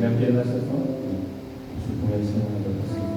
함께 일어나셔서 공연 진행하도록 하겠습니다.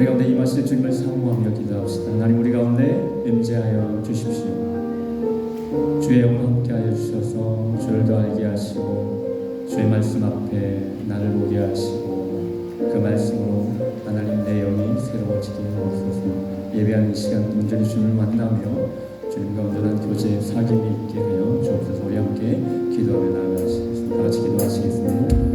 우리 가운데 임하실 주님을 사모하며 기도합시다. 하나님, 우리 가운데 임재하여 주십시오. 주의 영을 함께하여 주셔서 주를 더 알게 하시고 주의 말씀 앞에 나를 보게 하시고 그 말씀으로 하나님 내 영이 새로워지게 하옵소서. 예배하는 시간 온전히 주님을 만나며 주님과 온전한 교제 사귐이 있게 하여 주옵소서. 우리 함께 기도하며 나아가시겠습니다. 다 같이 기도하시겠습니다.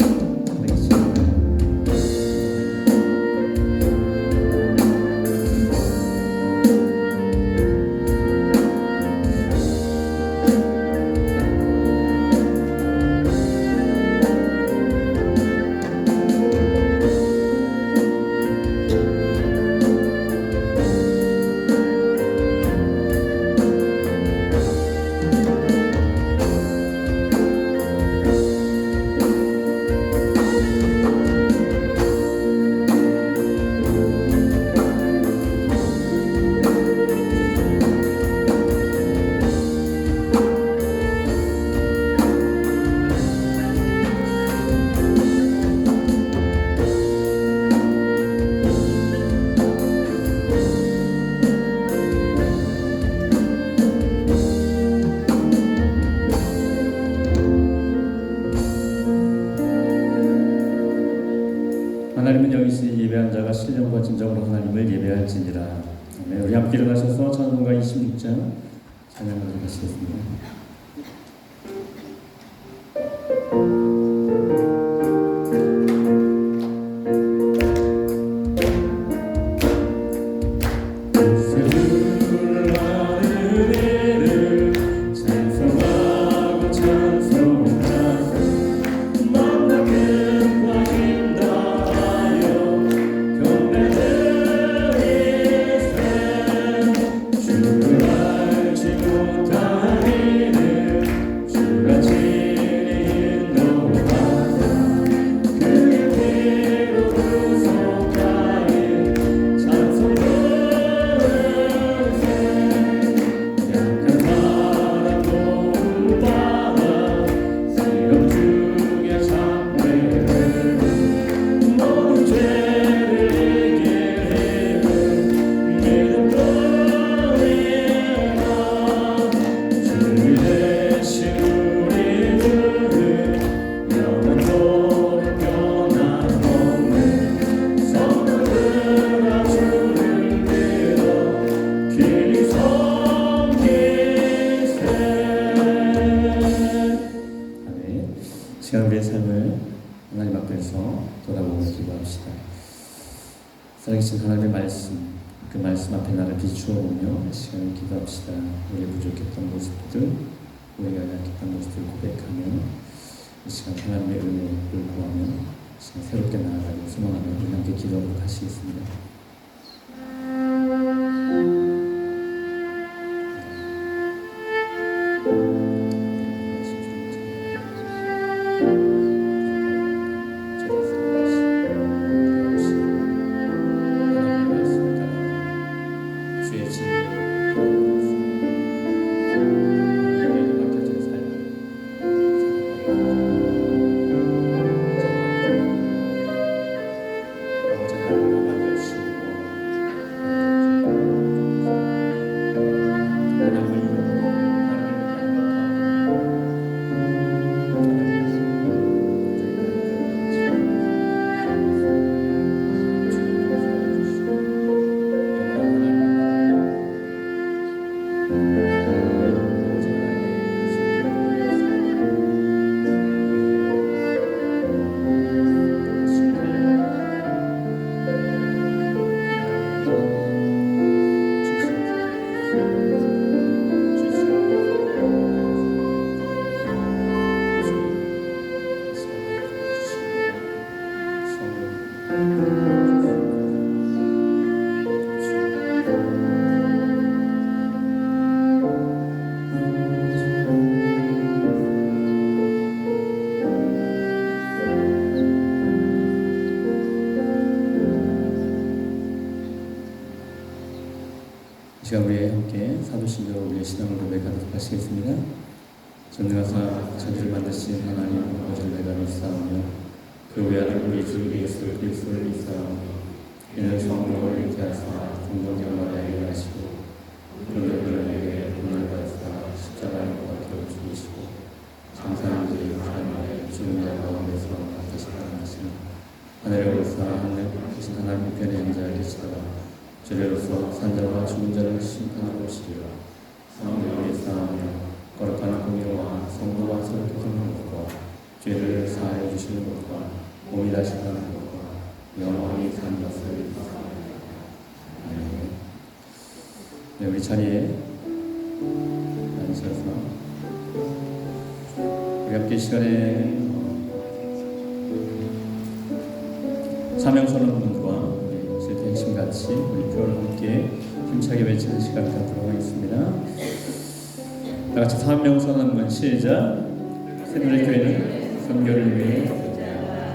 자가 신령과 진정으로 하나님을 예배할지니라. 아멘. 우리 함께 일어나셔서 찬송가 26장 찬양을 하시겠습니다. 우리의 삶을 하나님 앞에서 돌아보고 기도합시다. 살아계신 하나님의 말씀, 그 말씀 앞에 나를 비추어 보며 이 시간에 기도합시다. 우리의 부족했던 모습들, 우리가 약했던 모습을 고백하며 이 시간 하나님의 은혜를 구하며 이 시간 새롭게 나아가고 소망하며 우리 함께 기도하도록 하시겠습니다. 이 시간 우리 함께 사도신경 우리의 신앙을 고백하도록 하시겠습니다. 전능하사 천지를 만드신 하나님 아버지를 내가 믿사오며 그 외아들 우리 주 예수 그리스도를 믿사오며 이는 성령을 잉태하사 공동경마다 일하시고 그들에게 분을 받으사 십자가에 못 박혀 죽으시고 장사람들이 하나님의 죽은 자 가운데서 다시 살아나시니 하늘에 오르사 하늘 크신 하나님 편에 앉아 계시다가 죄로서 산자와 죽은 자를 심판하러 오시리라. 성령을 쌓으며 거룩한 공의와 성도와 서로 교통하는 것과 죄를 사하여 주시는 것과 몸이 다시 사는 것과 영원히 사는 것을 믿사옵나이다. 네, 우리 자리에 앉으셔서 우리 함께 시간에 사명선언문과 핵심같이 우리 표를 함께 힘차게 외치는 시간 갖도록 하겠습니다. 다 같이 사명선언문 시작. 새누리교회는 선교를 위해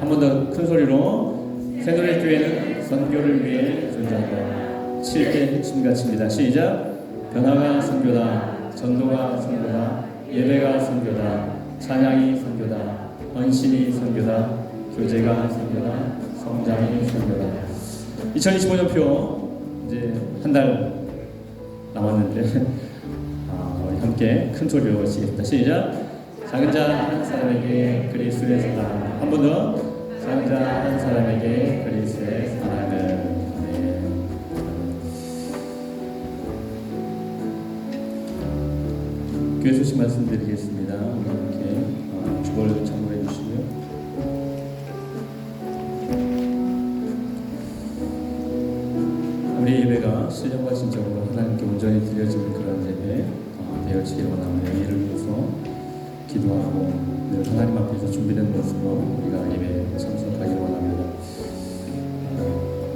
한 번 더 큰 소리로 새누리교회는 선교를 위해 존재한다. 7대 핵심가치입니다. 시작. 변화가 선교다. 전도가 선교다. 예배가 선교다. 찬양이 선교다. 헌신이 선교다. 교제가 선교다. 성장이 선교다. 2025년표 이제 한 달 남았는데 우리 함께 큰 소리로 외치겠습니다. 시작. 작은 자 한 사람에게 그리스도의 사랑. 한 번 더. 작은 자 한 사람에게 그리스도의 사랑을. 교회 소식 말씀드리겠습니다. 이렇게 주보를 참고해 주시고요. 우리 예배가 신령과 진정으로 하나님께 온전히 드려지는 그런 예배 되어지기를 원합니다. 이를 위해서 기도하고 늘 하나님 앞에서 준비된 모습으로 우리가 예배에 참석하기를 원합니다.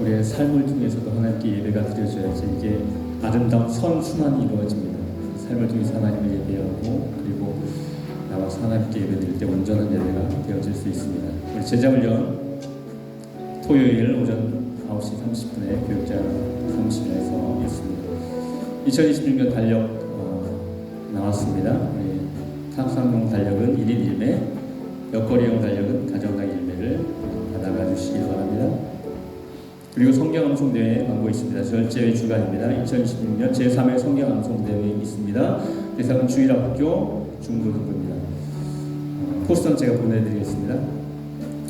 우리의 삶을 통해서도 하나님께 예배가 드려져야지 이게 아름다운 선순환이 이루어집니다. 삶을 통해서 하나님을 예배하고 그리고 나와서 하나님께 예배드릴 때 온전한 예배가 되어질 수 있습니다. 우리 제자훈련 토요일 오전 9시 30분에 교육자 사무실에서 있습니다. 2026년 달력 나왔습니다. 우리 탁상용 달력은 1인 1매, 옆거리용 달력은 가정당 1매를 받아가 주시기 바랍니다. 그리고 성경암송대회 광고 있습니다. 절제의 주간입니다. 2026년 제3회 성경암송대회 있습니다. 대상은 주일학교 중고등부입니다. 포스터는 제가 보내드리겠습니다.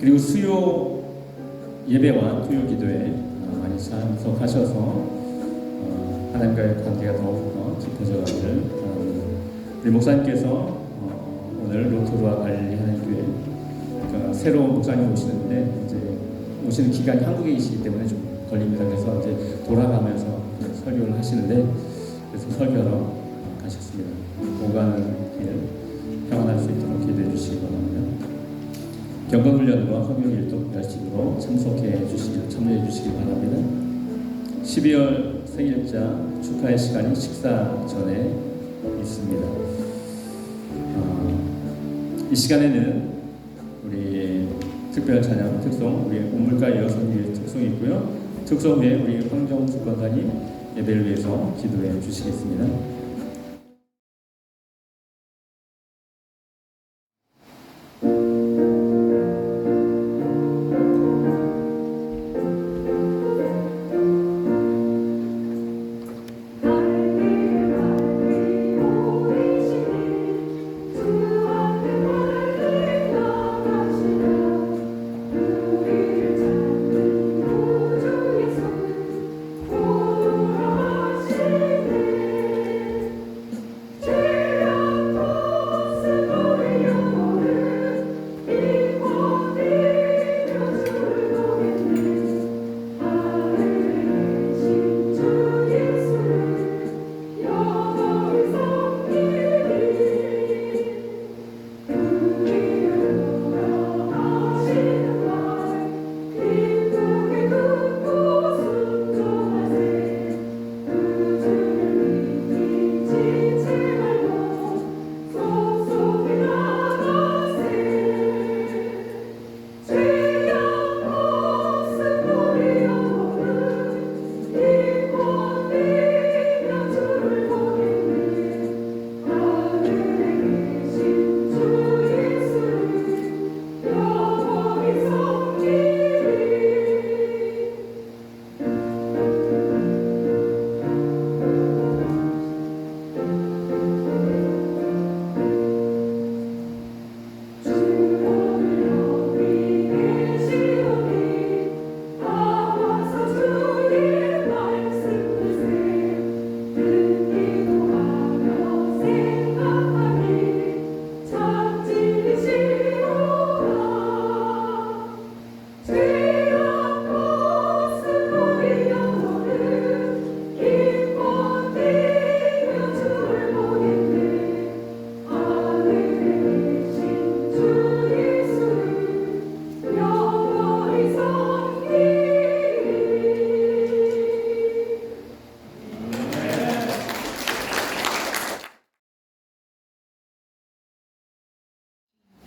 그리고 수요 예배와 토요 기도에 많이 참석하셔서 하나님과의 관계가 더욱더 깊어져가기를 바랍니다. 우리 목사님께서 오늘 로토루아 관리하는 교회 그러니까 새로운 목사님 오시는데 이제 오시는 기간이 한국에 계시기 때문에 좀 걸립니다. 그래서 이제 돌아가면서 설교를 하시는데 그래서 설교하러 가셨습니다. 오가는 길 평안할 수 있도록 기도해 주시기 바랍니다. 경건훈련과 성경일독 열심으로 참석해 주시기 참여해 주시기 바랍니다. 12월 생일자 축하의 시간이 식사 전에 있습니다. 이 시간에는 우리 특별 찬양 특송 우리 온물가 여성의 특송이 있고요. 특송 후에 우리 황정수 권사님 예배를 위해서 기도해 주시겠습니다.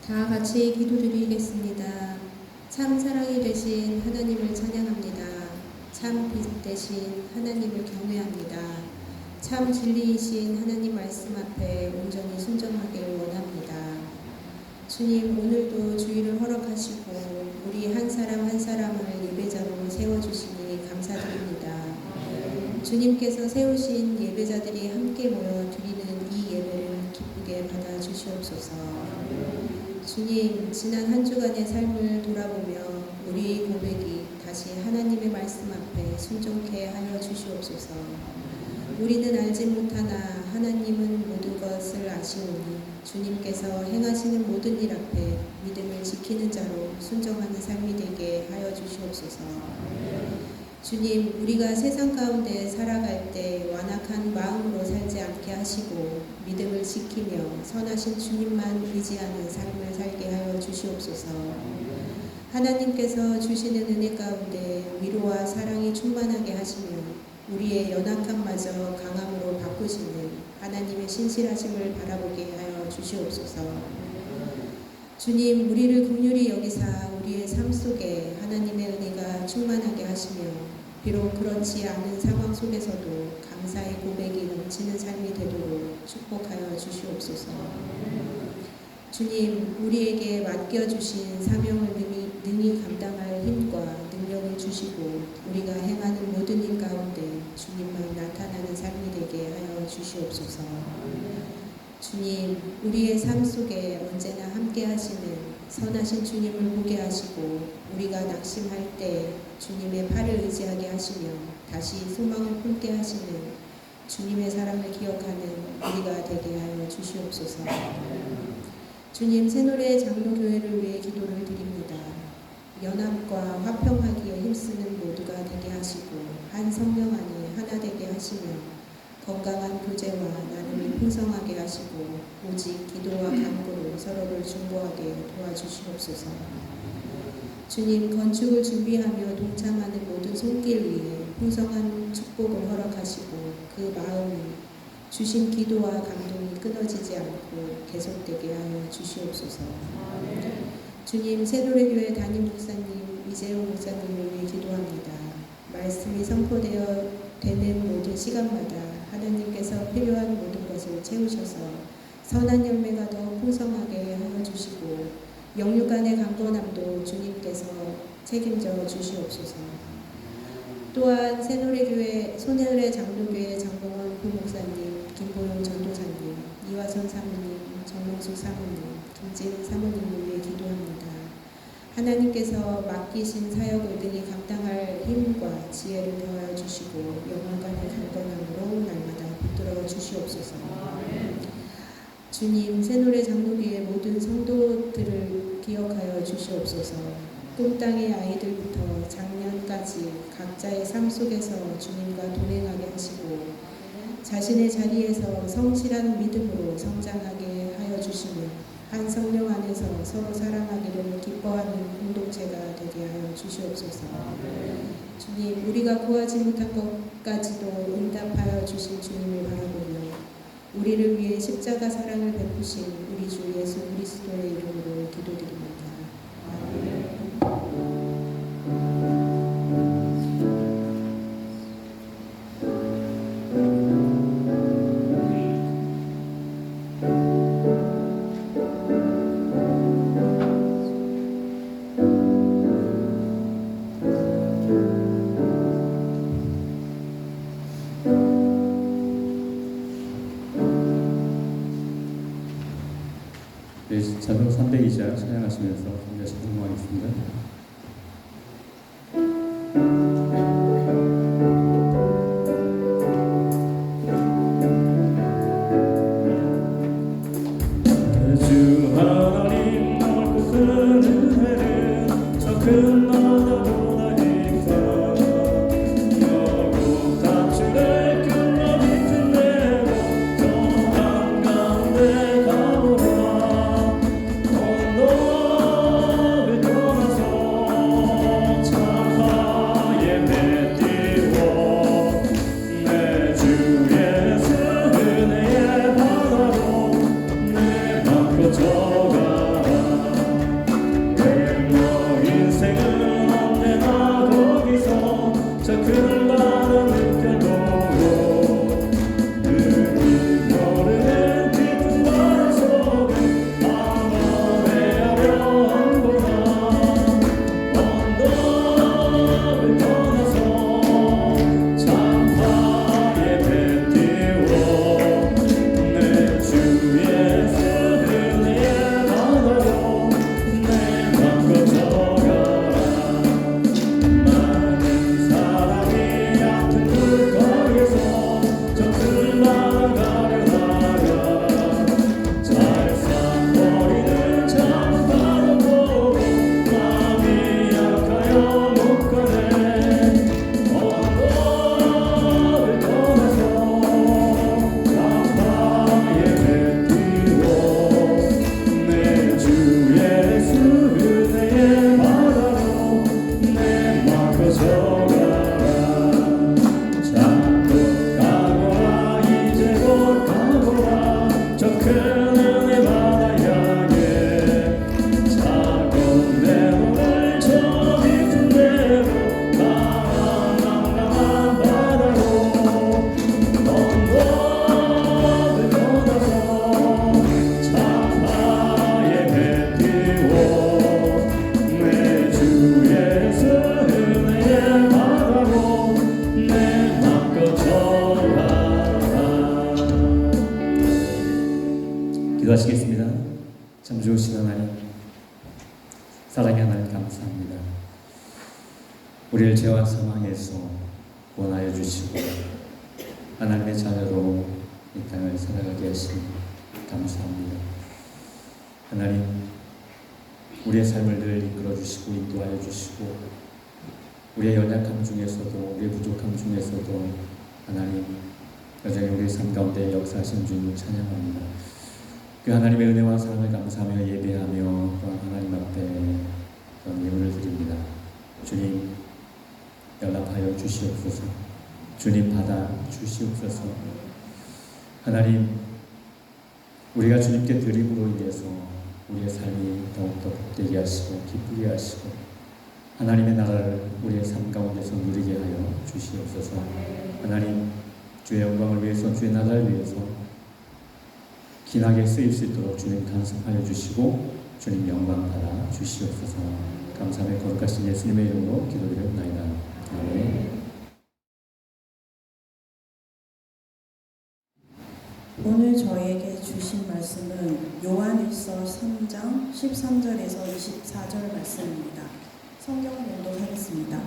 다 같이 기도드리겠습니다. 참 사랑이 되신 하나님을 찬양합니다. 참 빛 되신 하나님을 경외합니다. 참 진리이신 하나님 말씀 앞에 온전히 순종하기를 원합니다. 주님, 오늘도 주의를 허락하시고 우리 한 사람 한 사람을 예배자로 세워주시니 감사드립니다. 주님께서 세우신 예배자들이 함께 모여 드리는 이 예배를 기쁘게 받아주시옵소서. 주님, 지난 한 주간의 삶을 돌아보며 우리 고백이 다시 하나님의 말씀 앞에 순종케 하여 주시옵소서. 우리는 알지 못하나 하나님은 모든 것을 아시오니 주님께서 행하시는 모든 일 앞에 믿음을 지키는 자로 순종하는 삶이 되게 하여 주시옵소서. 주님, 우리가 세상 가운데 살아갈 때 완악한 마음으로 살지 않게 하시고 믿음을 지키며 선하신 주님만 의지하는 삶을 살게 하여 주시옵소서. 하나님께서 주시는 은혜 가운데 위로와 사랑이 충만하게 하시며 우리의 연약함마저 강함으로 바꾸시는 하나님의 신실하심을 바라보게 하여 주시옵소서. 주님, 우리를 긍휼히 여기사 우리의 삶 속에 하나님의 은혜가 충만하게 하시며 비록 그렇지 않은 상황 속에서도 감사의 고백이 넘치는 삶이 되도록 축복하여 주시옵소서. 주님, 우리에게 맡겨주신 사명을 능히 감당할 힘과 능력을 주시고 우리가 행하는 모든 일 가운데 주님만 나타나는 삶이 되게 하여 주시옵소서. 주님, 우리의 삶 속에 언제나 함께 하시는 선하신 주님을 보게 하시고 우리가 낙심할 때 주님의 팔을 의지하게 하시며 다시 소망을 품게 하시는 주님의 사랑을 기억하는 우리가 되게 하여 주시옵소서. 주님, 새노래 장로교회를 위해 기도를 드립니다. 연합과 화평하기에 힘쓰는 모두가 되게 하시고 한 성령 안에 하나 되게 하시며 건강한 교제와 나눔이 풍성하게 하시고 오직 기도와 간구로 서로를 중보하게 도와주시옵소서. 주님, 건축을 준비하며 동참하는 모든 손길 위에 풍성한 축복을 허락하시고 그 마음이 주신 기도와 감동이 끊어지지 않고 계속되게 하여 주시옵소서. 주님, 새노래교회 담임 목사님 이재용 목사님을 위해 기도합니다. 말씀이 선포되어 되는 모든 시간마다 하나님께서 필요한 모든 것을 채우셔서 선한 열매가 더 풍성하게 하여 주시고 영육간의 강건함도 주님께서 책임져 주시옵소서. 또한 새노래교회 손해을의 장로교회 장봉원 부목사님, 김보용 전도사님, 이화선 사모님, 정명숙 사모님, 김재은 사모님을 위해 기도합니다. 하나님께서 맡기신 사역을 능히 감당할 힘과 지혜를 더하여 주시고 영혼간의 강건함으로 날마다 붙들어 주시옵소서. 주님, 새노래 장로교회 모든 성도들을 기억하여 주시옵소서. 꿈땅의 아이들부터 장년까지 각자의 삶 속에서 주님과 동행하게 하시고 자신의 자리에서 성실한 믿음으로 성장하게 하여 주시며 한 성령 안에서 서로 사랑하기를 기뻐하는 공동체가 되게 하여 주시옵소서. 주님, 우리가 구하지 못한 것까지도 응답하여 주신 주님을 바라보며 우리를 위해 십자가 사랑을 베푸신 우리 주 예수 그리스도의 이름으로 기도드립니다. 아멘. 네, 찬송 302장 찬양하시면서 감사히 성공하겠습니다. 주 하나님 넓고 큰 은혜를 저 큰 바다보다 깊어 영국 답지를 끊어 깊은 데로 저 한가운데 가보라 온 너를 떠나서 내 맘껏 전하라. 기도하시겠습니다. 참 좋으신 하나님, 사랑의 하나님 감사합니다. 우리를 죄와 사망에서 구원하여 주시고 하나님의 자녀로 이 땅을 살아가게 하시니 감사합니다. 하나님, 우리의 삶을 늘 이끌어 주시고 인도하여 주시고 우리의 연약함 중에서도 우리의 부족함 중에서도 하나님 여전히 우리의 삶 가운데 역사하신 주님을 찬양합니다. 그 하나님의 은혜와 사랑을 감사하며 예배하며 또한 하나님 앞에 그런 예물을 드립니다. 주님 연락하여 주시옵소서. 주님 받아 주시옵소서. 하나님, 우리가 주님께 드림으로 인해서 우리의 삶이 더욱더 복되게 하시고 기쁘게 하시고 하나님의 나라를 우리의 삶 가운데서 누리게 하여 주시옵소서. 하나님, 주의 영광을 위해서 주의 나라를 위해서 기나게 쓰일 수 있도록 주님 간섭하여 주시고 주님 영광 받아 주시옵소서. 감사하며 거룩하신 예수님의 이름으로 기도드렸나이다. 아멘. 오늘 저에게 주신 말씀은 요한일서 3장 13절에서 24절 말씀입니다. 성경 봉독하겠습니다.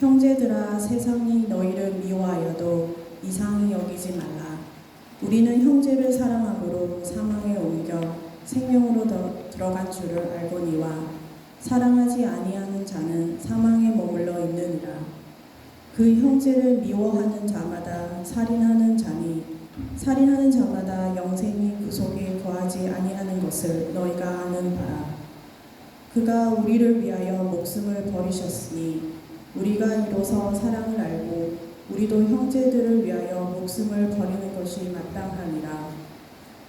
형제들아, 세상이 너희를 미워하여도 이상히 여기지 말라. 우리는 형제를 사랑함으로 사망에 옮겨 생명으로 들어간 줄을 알거니와 사랑하지 아니하는 자는 사망에 머물러 있느니라. 그 형제를 미워하는 자마다 살인하는 자니 살인하는 자마다 영생이 그 속에 거하지 아니하는 것을 너희가 아는 바라. 그가 우리를 위하여 목숨을 버리셨으니 우리가 이로써 사랑을 알고 우리도 형제들을 위하여 목숨을 버리는 것이 마땅하니라.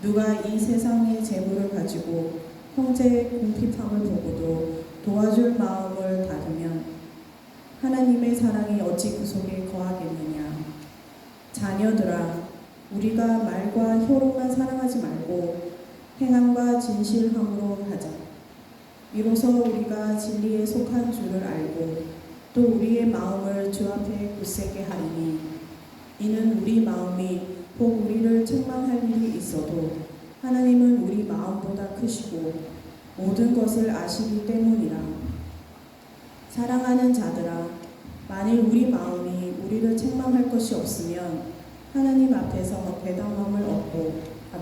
누가 이 세상의 재물을 가지고 형제의 궁핍함을 보고도 도와줄 마음을 닫으면 하나님의 사랑이 어찌 그 속에 거하겠느냐. 자녀들아, 우리가 말과 혀로만 사랑하지 말고 행함과 진실함으로 하자. 이로써 우리가 진리에 속한 줄을 알고 또 우리의 마음을 주 앞에 굳세게 하리니 이는 우리 마음이 혹 우리를 책망할 일이 있어도 하나님은 우리 마음보다 크시고 모든 것을 아시기 때문이라. 사랑하는 자들아, 만일 우리 마음이 우리를 책망할 것이 없으면 하나님 앞에서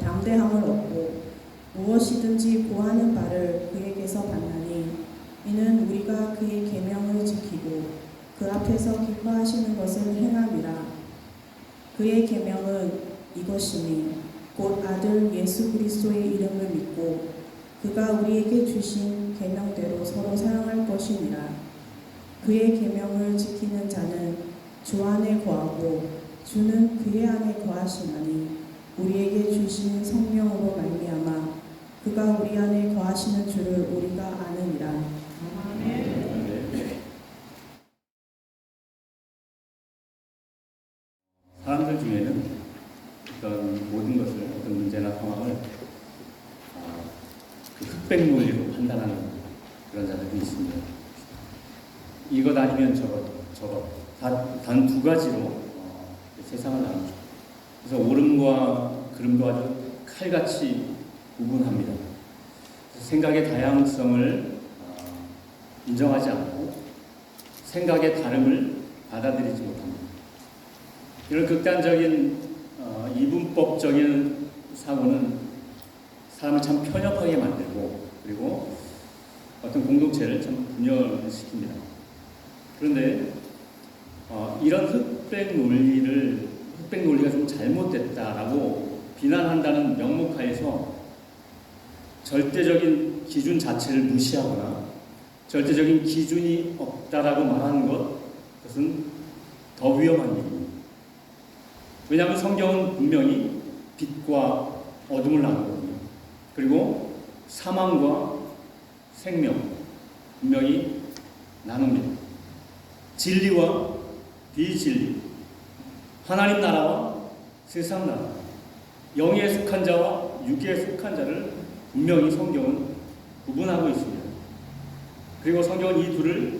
담대함을 얻고 무엇이든지 구하는 바를 그에게서 받나니 이는 우리가 그의 계명을 지키고 그 앞에서 기뻐하시는 것을 행함이라. 그의 계명은 이것이니 곧 아들 예수 그리스도의 이름을 믿고 그가 우리에게 주신 계명대로 서로 사랑할 것이니라. 그의 계명을 지키는 자는 주 안에 거하고 주는 그의 안에 거하시나니 우리에게 주신 성령으로 말미암아 그가 우리 안에 거하시는 줄을 우리가 아느니라. 아멘. 사람들 중에는 어떤 모든 것을 어떤 문제나 상황을 그 흑백 논리로 판단하는 그런 자들이 있습니다. 이것 아니면 저것 단 두 가지로 세상을 나누죠. 그래서 옳음과 그름도 아주 칼같이 구분합니다. 생각의 다양성을 인정하지 않고 생각의 다름을 받아들이지 못합니다. 이런 극단적인 이분법적인 사고는 사람을 참 편협하게 만들고 그리고 어떤 공동체를 참 분열시킵니다. 그런데 이런 흑백 논리가 좀 잘못됐다라고 비난한다는 명목하에서 절대적인 기준 자체를 무시하거나 절대적인 기준이 없다라고 말하는 그것은 더 위험한 일입니다. 왜냐하면 성경은 분명히 빛과 어둠을 나누거든요. 그리고 사망과 생명 분명히 나눕니다. 진리와 비진리, 하나님 나라와 세상 나라, 영에 속한 자와 육에 속한 자를 분명히 성경은 구분하고 있습니다. 그리고 성경은 이 둘을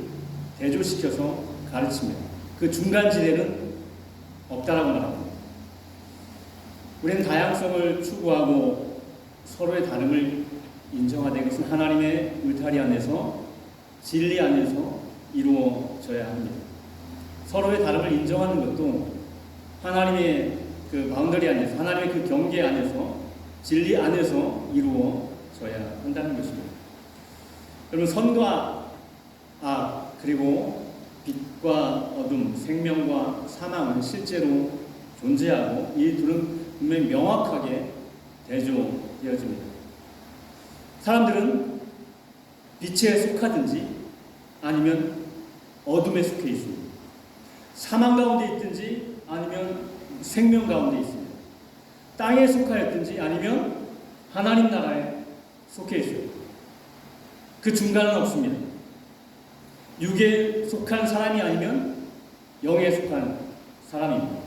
대조시켜서 가르칩니다. 그 중간지대는 없다라고 말합니다. 우리는 다양성을 추구하고 서로의 다름을 인정하되 그것은 하나님의 울타리 안에서 진리 안에서 이루어져야 합니다. 서로의 다름을 인정하는 것도 하나님의 그 바운더리 안에서, 하나님의 그 경계 안에서, 진리 안에서 이루어져야 한다는 것입니다. 여러분, 선과 악, 그리고 빛과 어둠, 생명과 사망은 실제로 존재하고 이 둘은 분명히 명확하게 대조되어집니다. 사람들은 빛에 속하든지 아니면 어둠에 속해 있습니다. 사망 가운데 있든지 아니면 생명 가운데 있습니다. 땅에 속하였든지 아니면 하나님 나라에 속해 있어요. 그 중간은 없습니다. 육에 속한 사람이 아니면 영에 속한 사람입니다.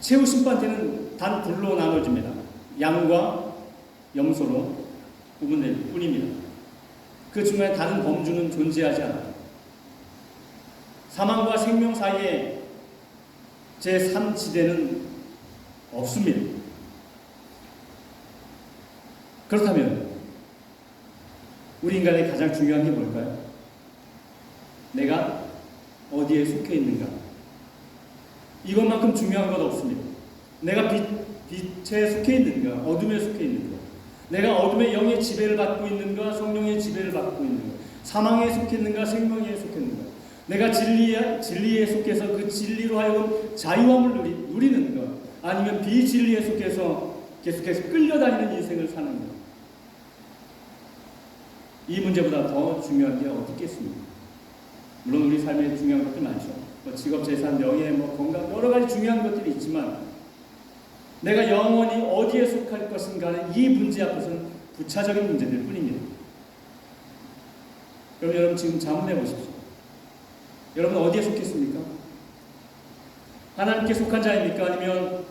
최후 심판 때는 단 둘로 나눠집니다. 양과 염소로 구분될 뿐입니다. 그 중간에 다른 범주는 존재하지 않아요. 사망과 생명 사이에 제3지대는 없습니다. 그렇다면 우리 인간의 가장 중요한 게 뭘까요? 내가 어디에 속해 있는가? 이것만큼 중요한 건 없습니다. 내가 빛에 속해 있는가? 어둠에 속해 있는가? 내가 어둠의 영의 지배를 받고 있는가? 성령의 지배를 받고 있는가? 사망에 속했는가? 생명에 속했는가? 내가 진리에 속해서 그 진리로 하여금 자유함을 누리는가? 아니면 비진리에 속해서 계속해서 끌려다니는 인생을 사는가? 이 문제보다 더 중요한 게 어디 있겠습니까? 물론 우리 삶에 중요한 것들 많죠. 직업, 재산, 명예, 건강 여러 가지 중요한 것들이 있지만 내가 영원히 어디에 속할 것인가 하는 이 문제 앞에서는 부차적인 문제들 뿐입니다. 그럼 여러분 지금 자문해 보십시오. 여러분 어디에 속했습니까? 하나님께 속한 자입니까? 아니면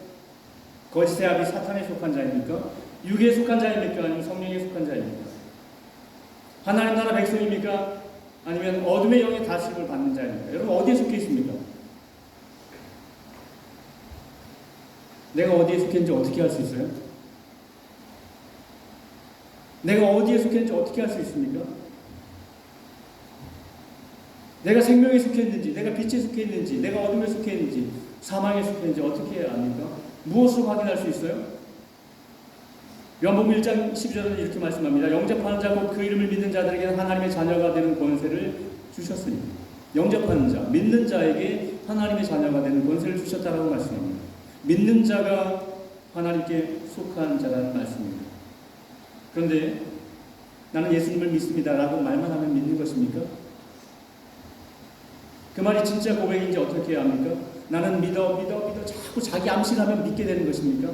거짓의 아비 사탄에 속한 자입니까? 육에 속한 자입니까? 아니면 성령에 속한 자입니까? 하나님 나라 백성입니까? 아니면 어둠의 영의 다스림을 받는 자입니까? 여러분 어디에 속해 있습니까? 내가 어디에 속했는지 어떻게 알 수 있어요? 내가 어디에 속했는지 어떻게 알 수 있습니까? 내가 생명에 속했는지, 내가 빛에 속했는지, 내가 어둠에 속했는지, 사망에 속했는지 어떻게 압니까? 무엇으로 확인할 수 있어요? 요한복음 1장 12절은 이렇게 말씀합니다. 영접하는 자 곧 그 이름을 믿는 자들에게는 하나님의 자녀가 되는 권세를 주셨으니, 영접하는 자, 믿는 자에게 하나님의 자녀가 되는 권세를 주셨다라고 말씀합니다. 믿는 자가 하나님께 속한 자라는 말씀입니다. 그런데 나는 예수님을 믿습니다라고 말만 하면 믿는 것입니까? 그 말이 진짜 고백인지 어떻게 해야 합니까? 나는 믿어 자꾸 자기 암시하면 믿게 되는 것입니까?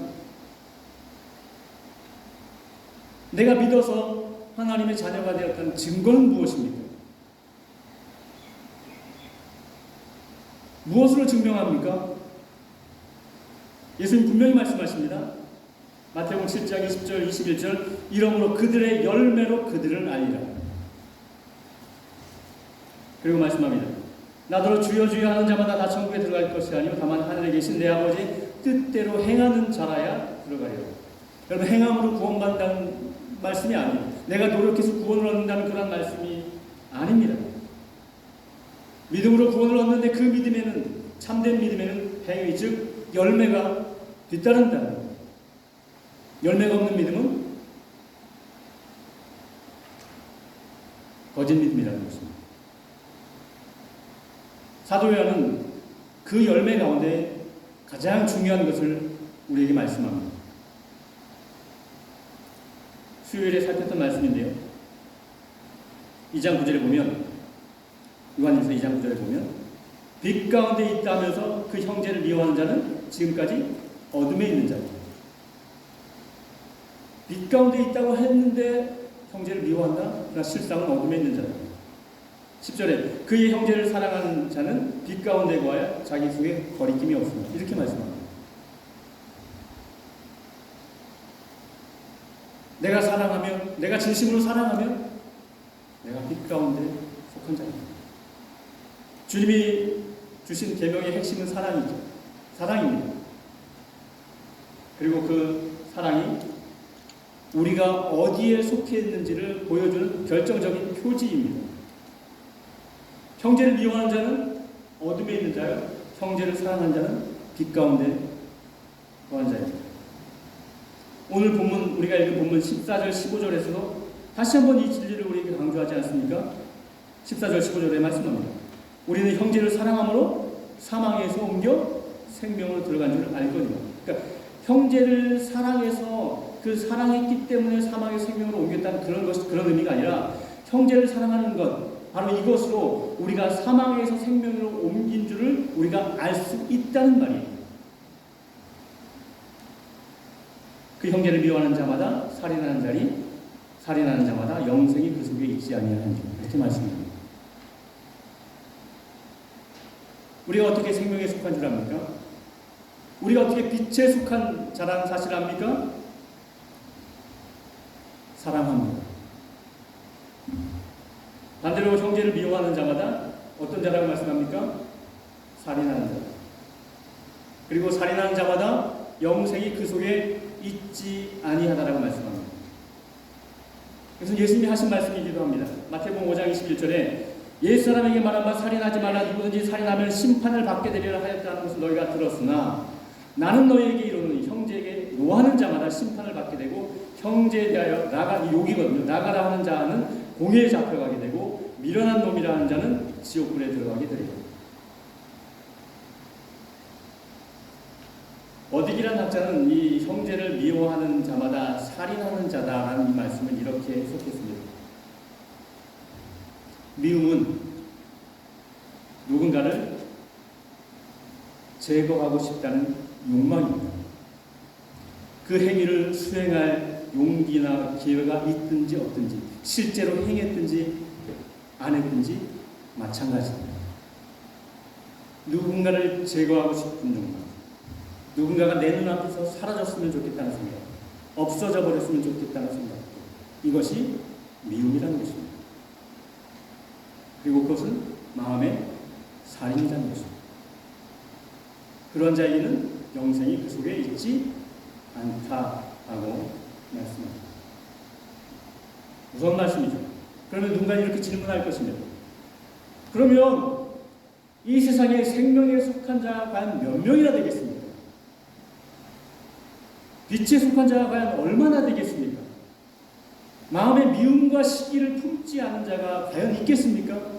내가 믿어서 하나님의 자녀가 되었다는 증거는 무엇입니까? 무엇으로 증명합니까? 예수님 분명히 말씀하십니다. 마태복음 7장 20절 21절 이러므로 그들의 열매로 그들을 알리라. 그리고 말씀합니다. 나더러 주여 주여 하는 자마다 다 천국에 들어갈 것이 아니요 다만 하늘에 계신 내 아버지 뜻대로 행하는 자라야 들어가리라. 여러분 행함으로 구원받는다는 말씀이 아니에요. 내가 노력해서 구원을 얻는다는 그런 말씀이 아닙니다. 믿음으로 구원을 얻는데 그 믿음에는 참된 믿음에는 행위 즉 열매가 뒤따른다는 거예요. 열매가 없는 믿음은 거짓 믿음이라는 것입니다. 사도 요한은 그 열매 가운데 가장 중요한 것을 우리에게 말씀합니다. 수요일에 살폈던 말씀인데요. 2장 9절에 보면 요한일서 2장 9절에 보면 빛 가운데 있다면서 그 형제를 미워하는 자는 지금까지 어둠에 있는 자입니다. 빛 가운데 있다고 했는데 형제를 미워한다? 그러나 실상은 어둠에 있는 자입니다. 10절에 그의 형제를 사랑하는 자는 빛 가운데 거하여 자기 속에 거리낌이 없습니다. 이렇게 말씀합니다. 내가 사랑하면, 내가 진심으로 사랑하면 내가 빛 가운데 속한 자입니다. 주님이 주신 계명의 핵심은 사랑이죠. 사랑입니다. 그리고 그 사랑이 우리가 어디에 속해 있는지를 보여주는 결정적인 표지입니다. 형제를 미워하는 자는 어둠에 있는 자요, 형제를 사랑하는 자는 빛 가운데 거한 자입니다. 오늘 본문, 우리가 읽은 본문 14절 15절에서도 다시 한번 이 진리를 우리에게 강조하지 않습니까? 14절 15절에 말씀합니다. 우리는 형제를 사랑함으로 사망에서 옮겨 생명으로 들어간 줄 알거니와. 그러니까 형제를 사랑해서 그 사랑했기 때문에 사망에서 생명으로 옮겼다는 그런 의미가 아니라 형제를 사랑하는 것, 바로 이것으로 우리가 사망에서 생명으로 옮긴 줄을 우리가 알 수 있다는 말이에요. 그 형제를 미워하는 자마다 살인하는 자마다 영생이 그 속에 있지 아니하는 줄, 이렇게 말씀합니다. 우리가 어떻게 생명에 속한 줄 압니까? 우리가 어떻게 빛에 속한 자라는 사실을 압니까? 사랑합니다. 반대로 형제를 미워하는 자마다 어떤 자라고 말씀합니까? 살인하는 자. 그리고 살인하는 자마다 영생이 그 속에 있지 아니하다라고 말씀합니다. 그래서 예수님이 하신 말씀이기도 합니다. 마태복음 5장 21절에 옛사람에게 말한 바 살인하지 말라, 누구든지 살인하면 심판을 받게 되리라 하였다는 것을 너희가 들었으나 나는 너희에게 이르노니 형제에게 노하는 자마다 심판을 받게 되고 형제에 대하여 욕이거든요. 나가라 하는 자는 공회에 잡혀가게 되고 미련한 놈이라 하는 자는 지옥불에 들어가게 되리라. 버딕이라는 학자는 이 형제를 미워하는 자마다 살인하는 자다라는 이 말씀을 이렇게 해석했습니다. 미움은 누군가를 제거하고 싶다는 욕망입니다. 그 행위를 수행할 용기나 기회가 있든지 없든지, 실제로 행했든지 안 했든지 마찬가지입니다. 누군가를 제거하고 싶은 욕망, 누군가가 내 눈앞에서 사라졌으면 좋겠다는 생각, 없어져 버렸으면 좋겠다는 생각, 이것이 미움이라는 것입니다. 그리고 그것은 마음의 살인이라는 것입니다. 그런 자에게는 영생이 그 속에 있지 않다라고 말씀합니다. 무서운 말씀이죠. 그러면 누군가 이렇게 질문할 것입니다. 그러면 이 세상에 생명에 속한 자가 과연 몇 명이나 되겠습니까? 빛에 속한 자가 과연 얼마나 되겠습니까? 마음의 미움과 시기를 품지 않은 자가 과연 있겠습니까?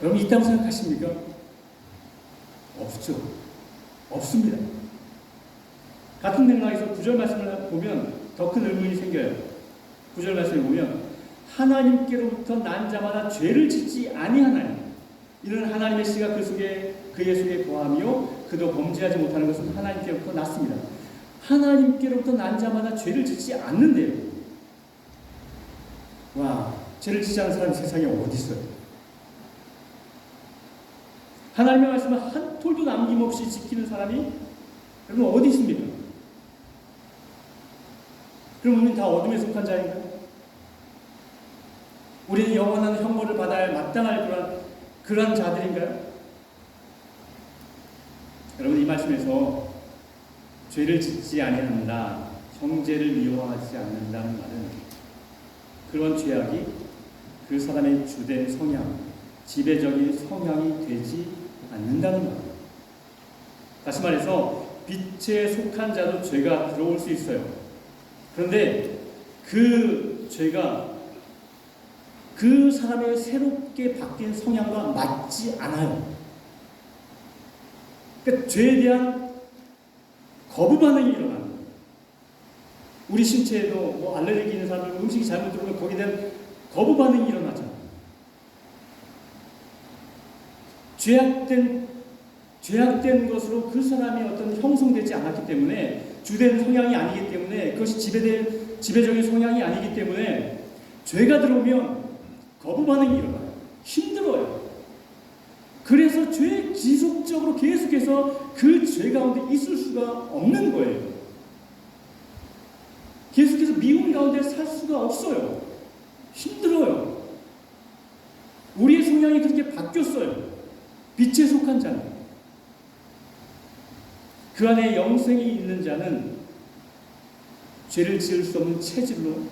여러분 있다고 생각하십니까? 없죠. 없습니다. 같은 맥락에서 9절 말씀을 보면 더 큰 의문이 생겨요. 9절 말씀을 보면 하나님께로부터 난 자마다 죄를 짓지 아니하나니 이는 하나님의 씨가 그의 속에 거하며 그도 범죄하지 못하는 것은 하나님께로부터 났습니다. 하나님께로부터 난 자마다 죄를 짓지 않는데요. 와, 죄를 짓지 않는 사람이 세상에 어디 있어요? 하나님의 말씀을 한 톨도 남김없이 지키는 사람이 여러분 어디 있습니까? 그럼 우리는 다 어둠에 속한 자인가요? 우리는 영원한 형벌을 받아야 할 마땅할 그런 자들인가요? 여러분 이 말씀에서 죄를 짓지 아니한다, 형제를 미워하지 않는다는 말은 그런 죄악이 그 사람의 주된 성향, 지배적인 성향이 되지 않는다는 말입니다. 다시 말해서 빛에 속한 자도 죄가 들어올 수 있어요. 그런데 그 죄가 그 사람의 새롭게 바뀐 성향과 맞지 않아요. 그러니까 죄에 대한 거부 반응이 일어나는 거예요. 우리 신체에도 뭐 알레르기 있는 사람들 음식이 잘못 들어오면 거기에 대한 거부 반응이 일어나잖아요. 죄악된 것으로 그 사람이 어떤 형성되지 않았기 때문에, 주된 성향이 아니기 때문에, 그것이 지배적인 성향이 아니기 때문에 죄가 들어오면 거부 반응이 일어나요. 힘들어요. 그래서 죄에 지속적으로 계속해서 그 죄 가운데 있을 수가 없는 거예요. 계속해서 미움 가운데 살 수가 없어요. 힘들어요. 우리의 성향이 그렇게 바뀌었어요. 빛에 속한 자는. 그 안에 영생이 있는 자는 죄를 지을 수 없는 체질로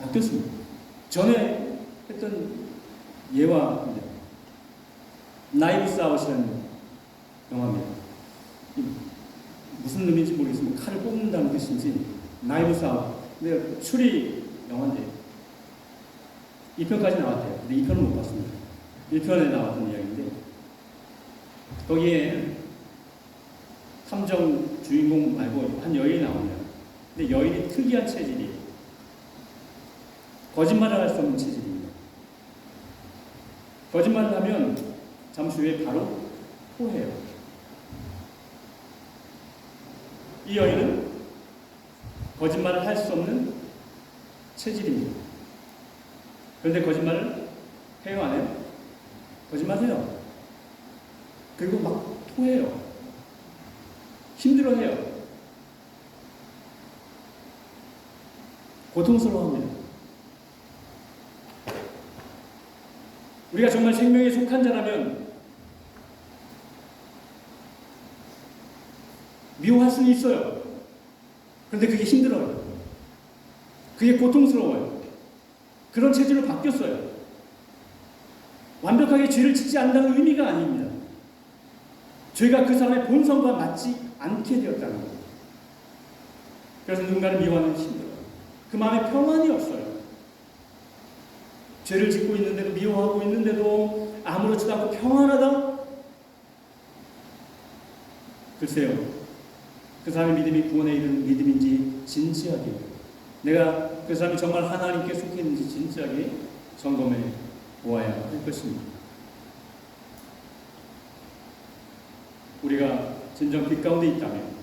바뀌었습니다. 전에 했던 예와 나이브스 아웃이라는 영화입니다. 무슨 의미인지 모르겠습니다. 칼을 뽑는다는 뜻인지 나이브스 아웃. 근데 추리 영화인데 2편까지 나왔대요. 근데 2편은 못 봤습니다. 1편에 나왔던 이야기인데 거기에 탐정 주인공 말고 한 여인이 나옵니다. 근데 여인이 특이한 체질이에요. 거짓말을 할 수 없는 체질입니다. 거짓말을 하면 잠시 후에 바로 토해요. 이 여인은 거짓말을 할 수 없는 체질입니다. 그런데 거짓말을 해요, 안 해요? 거짓말해요. 그리고 막 토해요. 힘들어해요. 고통스러워합니다. 우리가 정말 생명에 속한 자라면 미워할 수는 있어요. 그런데 그게 힘들어요. 그게 고통스러워요. 그런 체질로 바뀌었어요. 완벽하게 죄를 짓지 않는다는 의미가 아닙니다. 죄가 그 사람의 본성과 맞지 않게 되었다는 거예요. 그래서 누군가를 미워하면 힘들어요. 그 마음에 평안이 없어요. 죄를 짓고 있는데도, 미워하고 있는데도 아무렇지도 않고 평안하다? 글쎄요. 그 사람의 믿음이 구원에 이르는 믿음인지 진지하게, 내가 그 사람이 정말 하나님께 속해 있는지 진지하게 점검해 보아야 할 것입니다. 우리가 진정 빛 가운데 있다면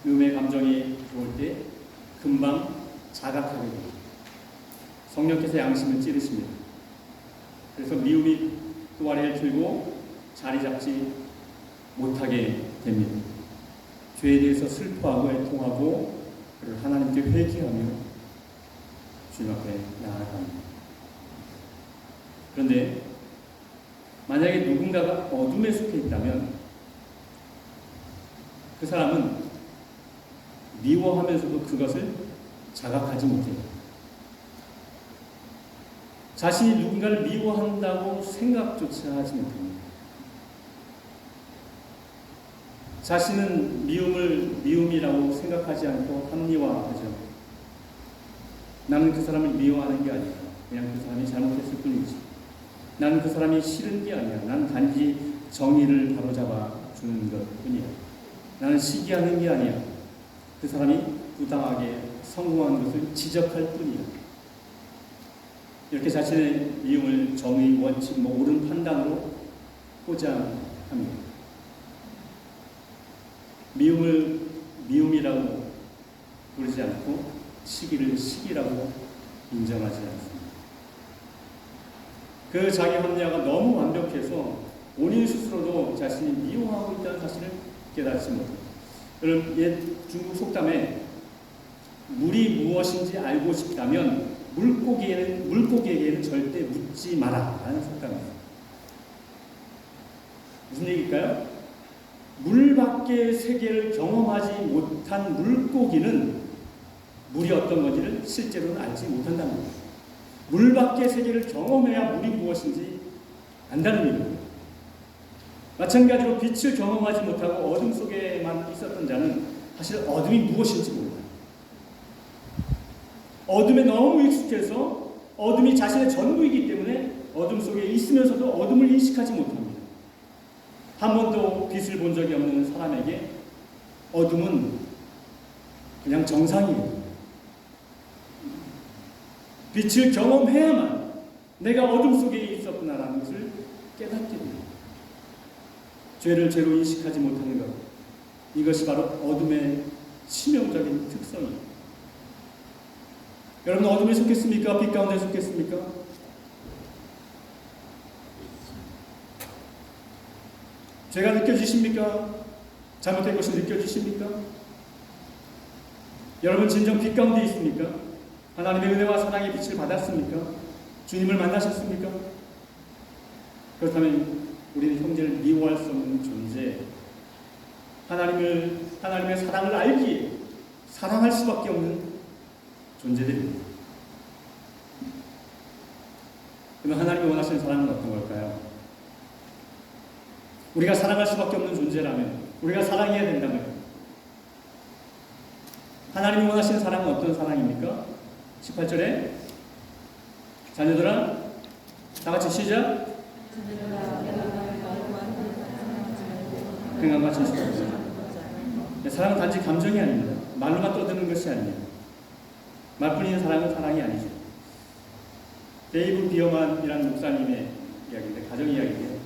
미움의 감정이 들어올 때 금방 자각하게 됩니다. 성령께서 양심을 찌르십니다. 그래서 미움이 또아리를 들고 자리 잡지 못하게 됩니다. 죄에 대해서 슬퍼하고 애통하고 그리고 하나님께 회개하며 주님 앞에 나아갑니다. 그런데 만약에 누군가가 어둠에 속해 있다면 그 사람은 미워하면서도 그것을 자각하지 못해요. 자신이 누군가를 미워한다고 생각조차 하지 못합니다. 자신은 미움을 미움이라고 생각하지 않고 합리화하죠. 나는 그 사람을 미워하는 게 아니야. 그냥 그 사람이 잘못했을 뿐이지. 나는 그 사람이 싫은 게 아니야. 나는 단지 정의를 바로잡아 주는 것 뿐이야. 나는 시기하는 게 아니야. 그 사람이 부당하게 성공한 것을 지적할 뿐이야. 이렇게 자신의 미움을 정의, 원칙, 옳은 판단으로 포장합니다. 미움을 미움이라고 부르지 않고 시기를 시기라고 인정하지 않습니다. 그 자기 합리화가 너무 완벽해서 본인 스스로도 자신이 미워하고 있다는 사실을 깨닫지 못합니다. 여러분, 옛 중국 속담에 물이 무엇인지 알고 싶다면 물고기에게는 절대 묻지 마라 라는 속담입니다. 무슨 얘기일까요? 물 밖의 세계를 경험하지 못한 물고기는 물이 어떤 건지를 실제로는 알지 못한다는 겁니다. 물 밖의 세계를 경험해야 물이 무엇인지 안다는 의미입니다. 마찬가지로 빛을 경험하지 못하고 어둠 속에만 있었던 자는 사실 어둠이 무엇인지 몰라요. 어둠에 너무 익숙해서 어둠이 자신의 전부이기 때문에 어둠 속에 있으면서도 어둠을 인식하지 못합니다. 한 번도 빛을 본 적이 없는 사람에게 어둠은 그냥 정상이에요. 빛을 경험해야만 내가 어둠 속에 있었구나라는 것을 깨닫게 됩니다. 죄를 죄로 인식하지 못하는 것, 이것이 바로 어둠의 치명적인 특성입니다. 여러분, 어둠에 속했습니까? 빛 가운데 속했습니까? 죄가 느껴지십니까? 잘못된 것이 느껴지십니까? 여러분, 진정 빛 가운데 있습니까? 하나님의 은혜와 사랑의 빛을 받았습니까? 주님을 만나셨습니까? 그렇다면 우리는 형제를 미워할 수 없는 존재, 하나님의 사랑을 알기에 사랑할 수밖에 없는 존재들입니다. 그러면 하나님이 원하시는 사랑은 어떤 걸까요? 우리가 사랑할 수밖에 없는 존재라면, 우리가 사랑해야 된다면, 하나님이 원하시는 사랑은 어떤 사랑입니까? 18절에 자녀들아, 다 같이 시작. 평안과 진실입니다. 사랑은 단지 감정이 아닙니다. 말로만 떠드는 것이 아닙니다. 말뿐인 사랑은 사랑이 아니죠. 데이브 비어만이라는 목사님의 이야기인데, 가정 이야기인데요.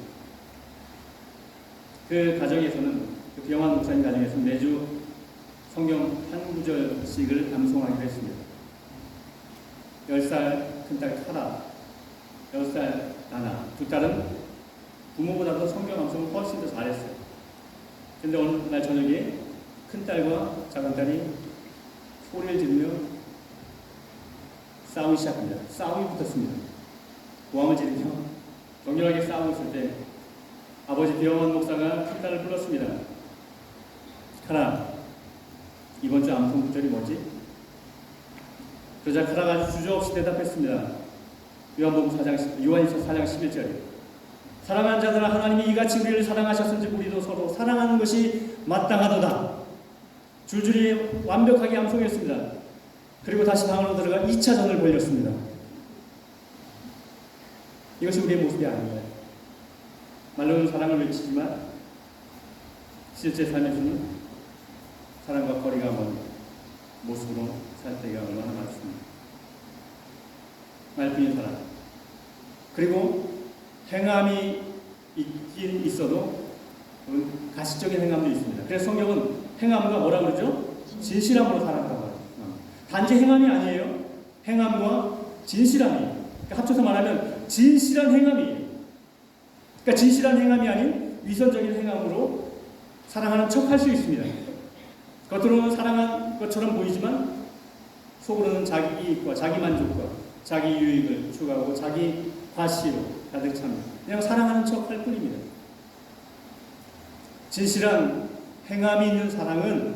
그 가정에서는, 그 비어만 목사님 가정에서는 매주 성경 한 구절씩을 암송하기로 했습니다. 10살 큰딸 카라, 6살 나나, 두 딸은 부모보다도 성경 암송을 훨씬 더 잘했어요. 근데 어느 날 저녁에 큰딸과 작은딸이 소리를 지르며 싸우기 시작합니다. 싸움이 붙었습니다. 고함을 지르며 격렬하게 싸우고 있을 때 아버지 비어만 목사가 큰딸을 불렀습니다. 카라, 이번 주 암송 구절이 뭐지? 그러자 카라가 주저없이 대답했습니다. 요한복음 4장 11절. 사랑하는 자들아, 하나님이 이같이 우리를 사랑하셨은지 우리도 서로 사랑하는 것이 마땅하도다. 줄줄이 완벽하게 암송했습니다. 그리고 다시 방으로 들어가 2차 전을 벌였습니다. 이것이 우리의 모습이 아니에요. 말로는 사랑을 외치지만 실제 삶에서는 사랑과 거리가 먼 모습으로 살 때가 얼마나 많습니다. 말뿐인 사랑. 그리고 행함이 있긴 있어도 가시적인 행함도 있습니다. 그래서 성경은 행함과 뭐라 그러죠? 진실함으로 살아가라고 해요. 단지 행함이 아니에요. 행함과 진실함이. 그러니까 합쳐서 말하면 진실한 행함이에요. 그러니까 진실한 행함이 아닌 위선적인 행함으로 사랑하는 척 할 수 있습니다. 겉으로는 사랑한 것처럼 보이지만 속으로는 자기 이익과 자기 만족과 자기 유익을 추구하고 자기 과시로 가득 찹니다. 그냥 사랑하는 척 할 뿐입니다. 진실한 행함이 있는 사랑은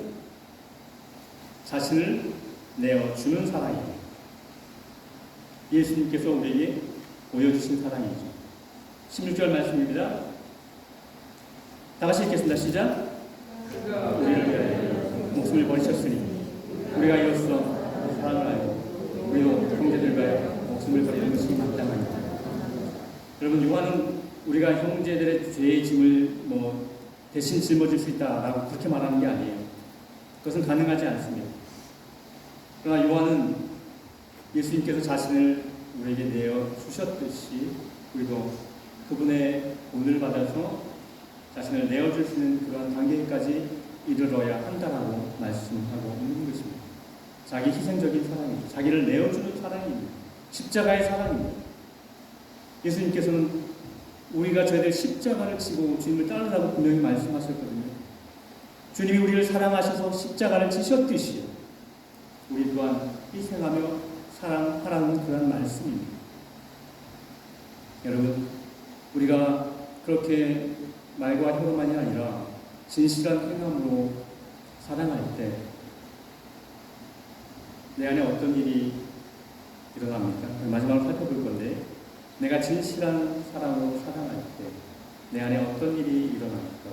자신을 내어주는 사랑입니다. 예수님께서 우리에게 보여주신 사랑이죠. 16절 말씀입니다. 다 같이 읽겠습니다. 시작. 우리를 위하여 목숨을 버리셨으니 우리가 이로써 사랑을 알고 우리도 형제들과의 목숨을 버리는 것이 마땅하니라. 여러분, 요한은 우리가 형제들의 죄의 짐을 대신 짊어질 수 있다라고 그렇게 말하는 게 아니에요. 그것은 가능하지 않습니다. 그러나 요한은 예수님께서 자신을 우리에게 내어 주셨듯이 우리도 그분의 본을 받아서 자신을 내어줄 수 있는 그런 단계까지 이르러야 한다라고 말씀하고 있는 것입니다. 자기 희생적인 사랑입니다. 자기를 내어주는 사랑입니다. 십자가의 사랑입니다. 예수님께서는 우리가 저희들 십자가를 지고 주님을 따르라고 분명히 말씀하셨거든요. 주님이 우리를 사랑하셔서 십자가를 지셨듯이 우리 또한 희생하며 사랑하라는 그런 말씀입니다. 여러분, 우리가 그렇게 말과 혀로만이 아니라 진실한 행함으로 사랑할 때 내 안에 어떤 일이 일어납니까? 마지막으로 살펴볼 건데, 내가 진실한 사랑으로 사랑할 때 내 안에 어떤 일이 일어납니까?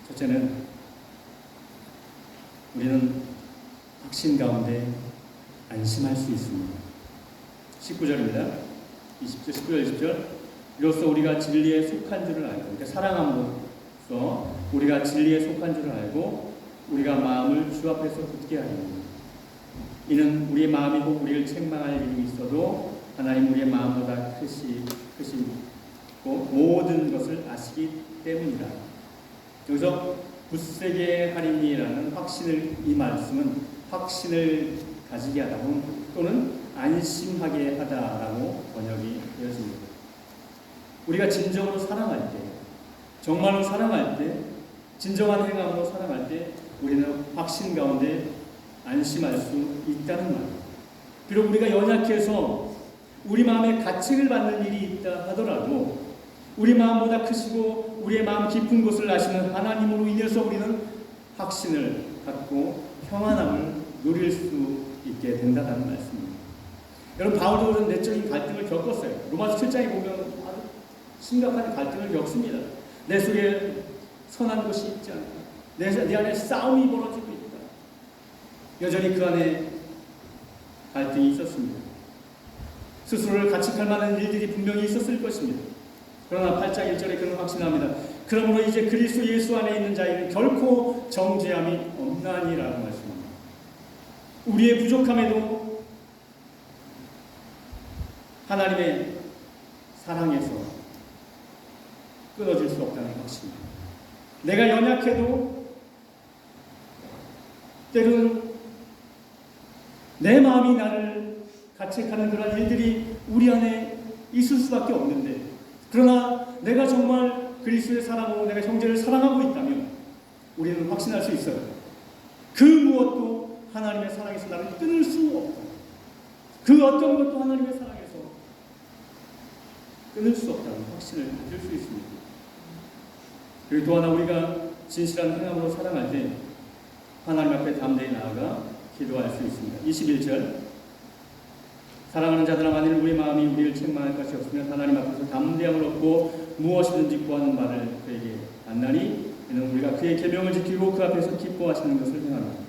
첫째는 우리는 확신 가운데 안심할 수 있습니다. 19절입니다. 19절 20절. 이로써 우리가 진리에 속한 줄을 알고, 그러니까 사랑함으로써 우리가 진리에 속한 줄을 알고 우리가 마음을 주 앞에서 굳게 하리니 이는 우리의 마음이고 우리를 책망할 일이 있어도 하나님 우리의 마음보다 크시고 모든 것을 아시기 때문이라. 여기서 굳세게 하리니라는 확신을, 이 말씀은 확신을 가지게 하다 또는 안심하게 하다라고 번역이 되었습니다. 우리가 진정으로 사랑할 때, 정말로 사랑할 때, 진정한 행함으로 사랑할 때 우리는 확신 가운데 안심할 수 있다는 말입니다. 비록 우리가 연약해서 우리 마음에 가책을 받는 일이 있다 하더라도 우리 마음보다 크시고 우리의 마음 깊은 곳을 아시는 하나님으로 인해서 우리는 확신을 갖고 평안함을 누릴 수 있게 된다는 말씀입니다. 여러분, 바울도 그런 내적인 갈등을 겪었어요. 로마서 7장에 보면 아주 심각한 갈등을 겪습니다. 내 속에 선한 것이 있지 않다. 내 안에 싸움이 벌어지고 있다. 여전히 그 안에 갈등이 있었습니다. 스스로를 가책할 만한 일들이 분명히 있었을 것입니다. 그러나 8장 1절에 그는 확신합니다. 그러므로 이제 그리스도 예수 안에 있는 자에는 결코 정죄함이 없나니라고 말씀합니다. 우리의 부족함에도 하나님의 사랑에서 끊어질 수 없다는 확신입니다. 내가 연약해도 때로는 내 마음이 나를 가책하는 그런 일들이 우리 안에 있을 수밖에 없는데, 그러나 내가 정말 그리스도의 사랑으로 내가 형제를 사랑하고 있다면 우리는 확신할 수 있어요. 그 무엇도 하나님의 사랑에서 나를 끊을 수 없다. 그 어떤 것도 하나님의 사랑에서 끊을 수 없다는 확신을 가질 수 있습니다. 그리고 또 하나, 우리가 진실한 행함으로 사랑할 때 하나님 앞에 담대히 나아가 기도할 수 있습니다. 21절, 사랑하는 자들아, 만일 우리 마음이 우리를 책망할 것이 없으면 하나님 앞에서 담대함을 얻고 무엇이든지 구하는 바를 그에게 안나니 이는 우리가 그의 계명을 지키고 그 앞에서 기뻐하시는 것을 행합니다.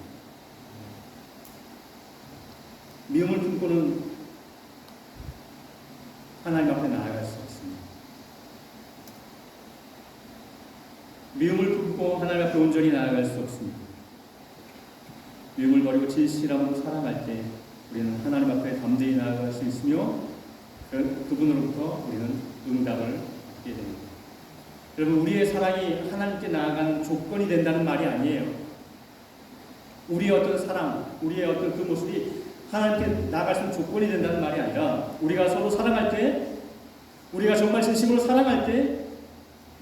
미움을 품고는 하나님 앞에 나아갈 수 없습니다. 미움을 품고 하나님 앞에 온전히 나아갈 수 없습니다. 미움을 버리고 진실함으로 사랑할 때 우리는 하나님 앞에 담대히 나아갈 수 있으며 그분으로부터 우리는 응답을 받게 됩니다. 여러분, 우리의 사랑이 하나님께 나아가는 조건이 된다는 말이 아니에요. 우리의 어떤 사랑, 우리의 어떤 그 모습이 하나님께 나아갈 수 있는 조건이 된다는 말이 아니라, 우리가 서로 사랑할 때, 우리가 정말 진심으로 사랑할 때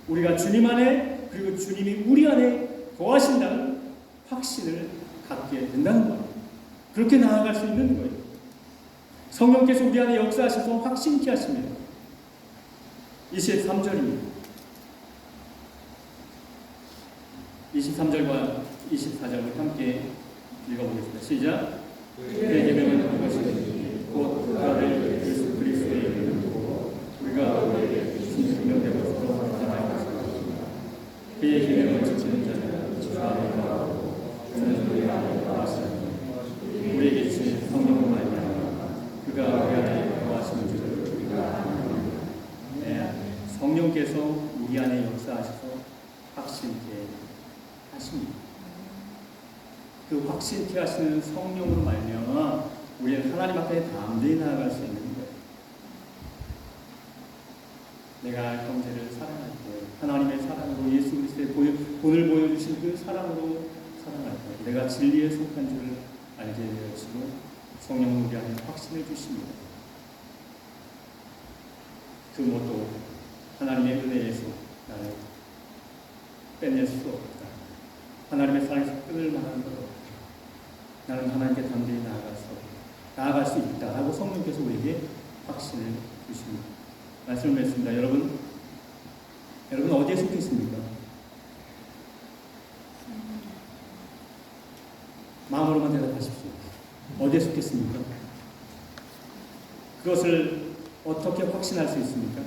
우리가 주님 안에, 그리고 주님이 우리 안에 거하신다는 확신을 갖게 된다는 거예요. 그렇게 나아갈 수 있는 거예요. 성령께서 우리 안에 역사하셔서 확신케 하십니다. 23절입니다. 23절과 24절을 함께 읽어보겠습니다. 시작. 그의 계명은 이것이니 곧 그 아들 예수 그리스도의 이름을 두고 우리가 그에게 주신 증명되고 나타날 것입니다. 그의 계명을 지키는 자는 주 안에 거하고 주는 우리 안에 거하시니 우리에게 주신 성령으로 말미암아 그가 우리 안에 거하시는 줄을 우리가 압니다. 네, 성령께서 우리 안에 역사하셔서 확신케 하십니다. 그 확신케 하시는 성령으로 말미암아 우리는 하나님 앞에 담대히 나아갈 수 있는 거예요. 내가 형제를 사랑할 때 하나님의 사랑으로, 예수 그리스도의 본을 보여주신 그 사랑으로 사랑할 때 내가 진리에 속한 줄을 알게 되어지고 성령은 우리 안에 확신을 주십니다. 그 무엇도 하나님의 은혜에서 나를 빼낼 수 없다. 하나님의 사랑에서 끊을 만한 것 없다. 나는 하나님께 담대히 나아갈 수 있다 하고 성령께서 우리에게 확신을 주십니다. 말씀을 맺습니다. 여러분 어디에 속해 있습니까? 마음으로만 대답하십시오. 어디에 속했습니까? 그것을 어떻게 확신할 수 있습니까?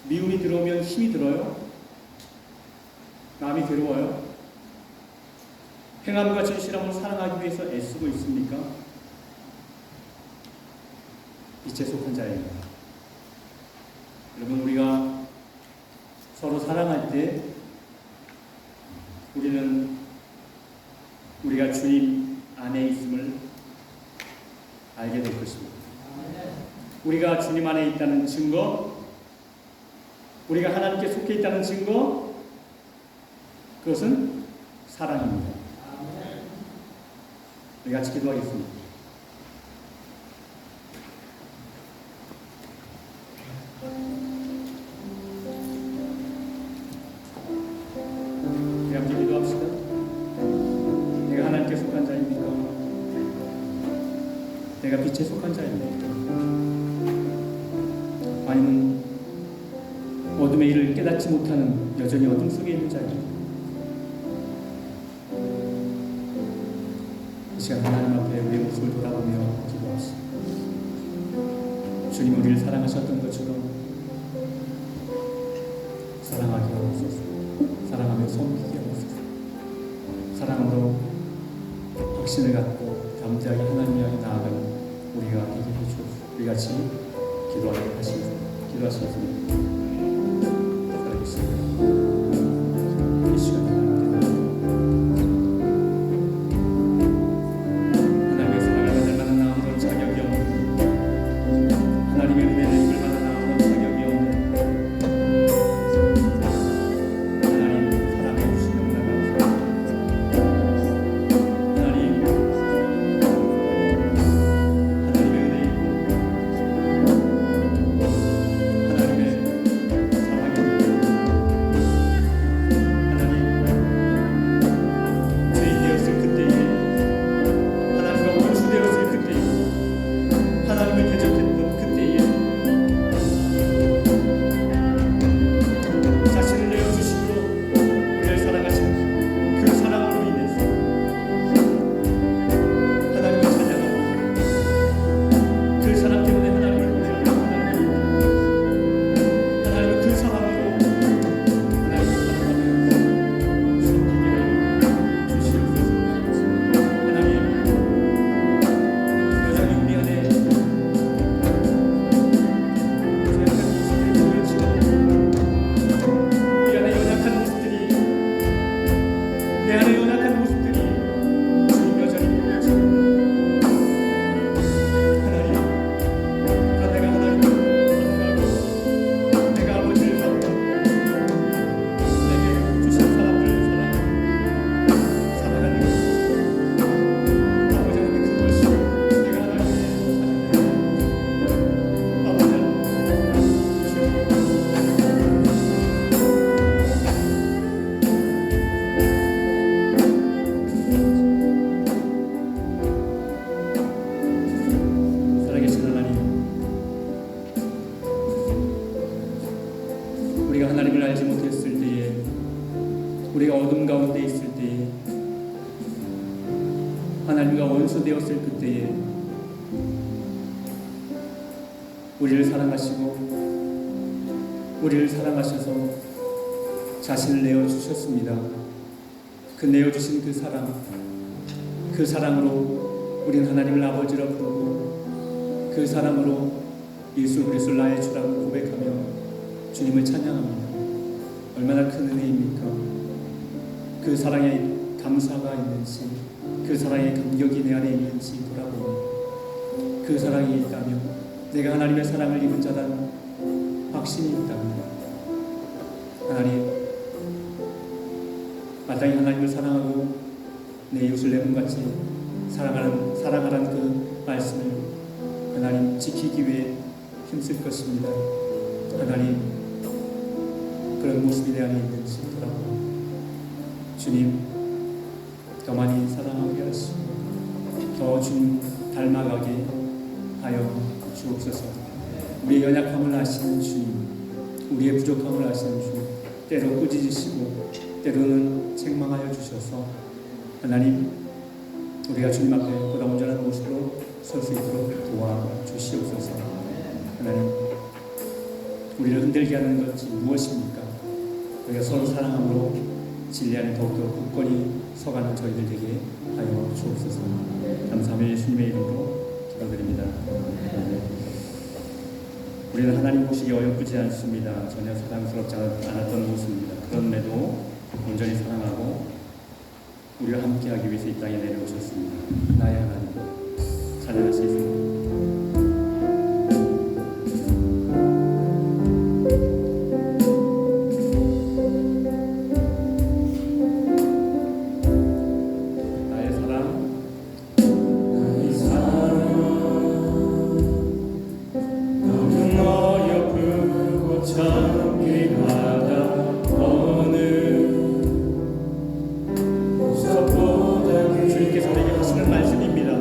미움이 들어오면 힘이 들어요? 마음이 괴로워요? 행함과 진실함으로 사랑하기 위해서 애쓰고 있습니까? 빛에 속한 자입니다. 여러분, 우리가 서로 사랑할 때 우리는 우리가 주님 안에 있음을 알게 될 것입니다. 우리가 주님 안에 있다는 증거, 우리가 하나님께 속해 있다는 증거, 그것은 사랑입니다. 우리 같이 기도하겠습니다. 우리 함께 기도합시다. 내가 하나님께 속한 자입니까? 내가 빛에 속한 자입니까? 아니면 어둠의 일을 깨닫지 못하는 여전히 어둠 속에 있는 자입니까? 이 시간 하나님 앞에 우리의 모습을 돌아보며 기도합시다. 주님 우리를 사랑하셨던 것처럼 사랑하게 하옵소서. 사랑하며 섬기게 하옵소서. 사랑으로 확신을 갖고 담대하게 하나님 향해 나아가는 우리가 되게 해주옵소서. 우리 같이 기도하시겠습니다. 살아계십니다. 이 시간에 하나님의 사랑을 받을 만한 아무런 자격이 없는, 하나님의 은혜를 입을 만한 아무런 자격이 없는 하나님 사랑해 주시며 나가옵소서. 하나님의 은혜 입고 하나님의 사랑에 하나님 죄인 되었을 그때에 하나님과 원수 되었을 그때에 하나님을 대적했던 그때에 자신을 내어주심으로 우리를 사랑하신 그 사랑으로 인해서 하나님을 찬양하고 그 사랑 때문에 하나님을 보내고 하나님은 그 사랑으로 하나님을 사랑하며 섬기게 하여 주시옵소서. 하나님 여전히 우리 안에 연약한 모습들이 보여지고 우리 안에 연약한 모습들이 내 안에 연약한 모습들이 주님 여전히 보여지고 하나님 그러나 내가 하나님을 사랑하고 내가 아버지를 사랑하고 내게 주신 사람들을 사랑하는 것 아버지 하나님 그것이 내가 하나님의 사랑이에요. 아버지 하나님 살아계신 하나님, 우리가 하나님을 알지 못했을 때에, 우리가 어둠 가운데 있을 때에, 하나님과 원수 되었을 그때에 우리를 사랑하시고 우리를 사랑하셔서 자신을 내어주셨습니다. 그 내어주신 그 사랑, 그 사랑으로 우리는 하나님을 아버지라 부르고 그 사랑으로 예수 그리스도를 나의 주라고 고백하며 주님을 찬양합니다. 얼마나 큰 은혜입니까? 그 사랑에 감사가 있는지, 그 사랑에 감격이 내 안에 있는지 돌아보니 그 사랑이 있다면, 내가 하나님의 사랑을 입은 자라는 확신이 있다면, 하나님 마땅히 하나님을 사랑하고 내 이웃을 내 몸같이 사랑하라는 그 말씀을 하나님 지키기 위해 힘쓸 것입니다. 하나님 그런 모습이 내 안에 있는지 돌아보니 주님 더 많이 사랑하게 하시고 더 주님 닮아가게 하여 주옵소서. 우리의 연약함을 아시는 주님, 우리의 부족함을 아시는 주님, 때로 꾸짖으시고 때로는 책망하여 주셔서 하나님 우리가 주님 앞에 보다 온전한 모습으로 설 수 있도록 도와주시옵소서. 하나님 우리를 흔들게 하는 것이 무엇입니까? 우리가 서로 사랑함으로 진리 안에 더욱더 굳건히 서가는 저희들 되게 하여 주옵소서. 감사하며 예수님의 이름으로 기도드립니다. 우리는 하나님 보시기에 어여쁘지 않습니다. 전혀 사랑스럽지 않았던 모습입니다. 그런데도 온전히 사랑하고 우리와 함께하기 위해서 이 땅에 내려오셨습니다. 나의 하나님 찬양하시겠습니다. 주님께서 내게 하시는 말씀입니다.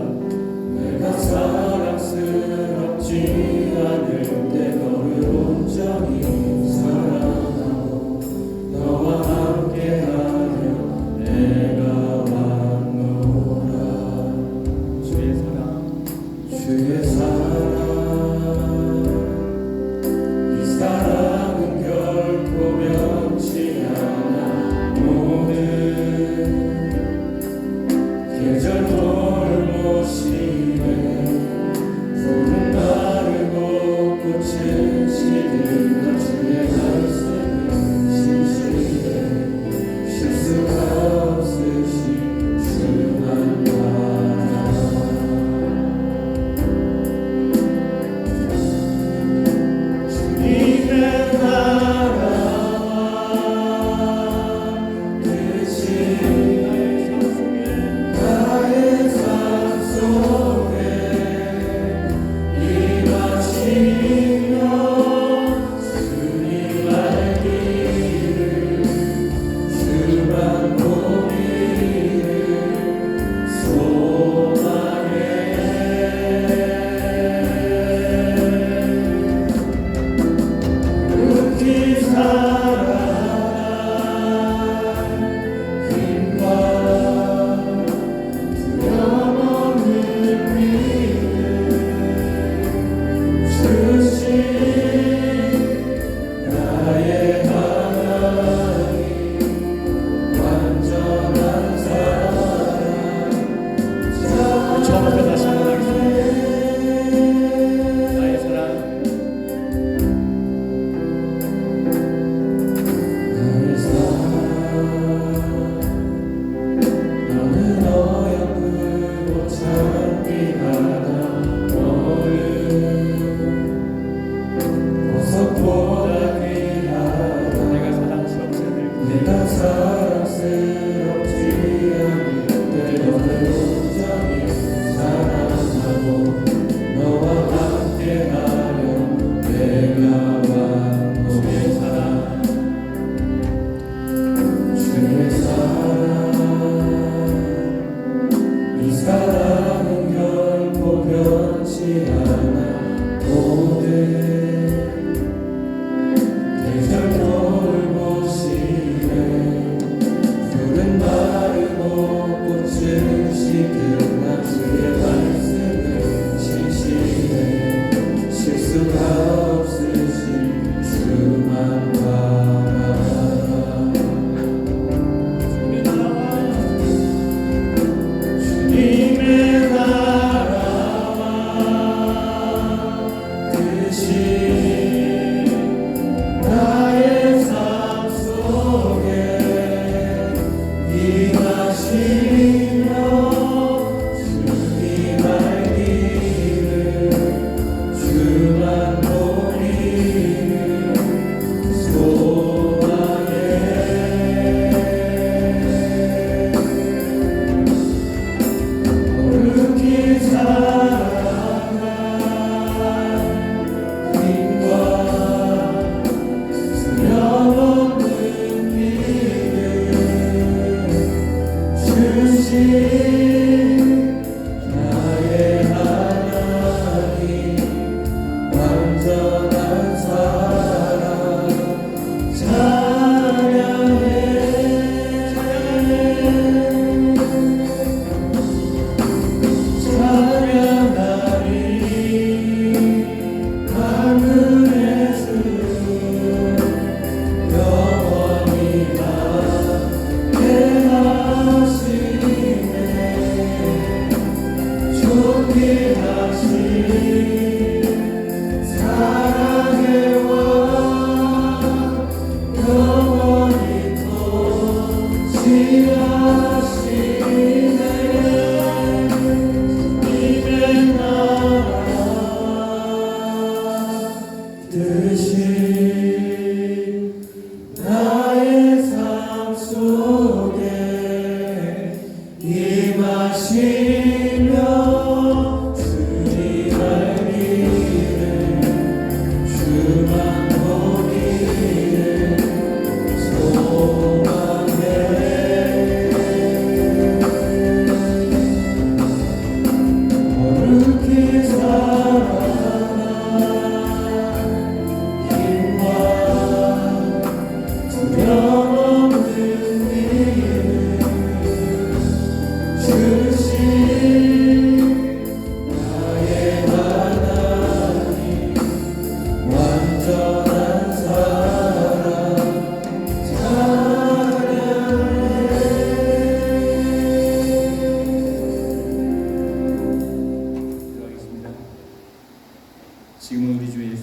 지금은 우리 주 예수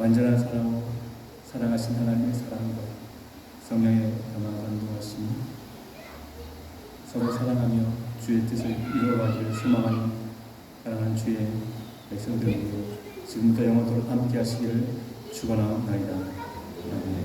완전한 사랑으로 사랑하신 하나님의 사랑과 성령의 감화 감동하심이 서로 사랑하며 주의 뜻을 이루어가기를 소망하는 사랑하는 주의 백성들로 지금부터 영원토록 함께 하시기를 축원하옵나이다. 아멘.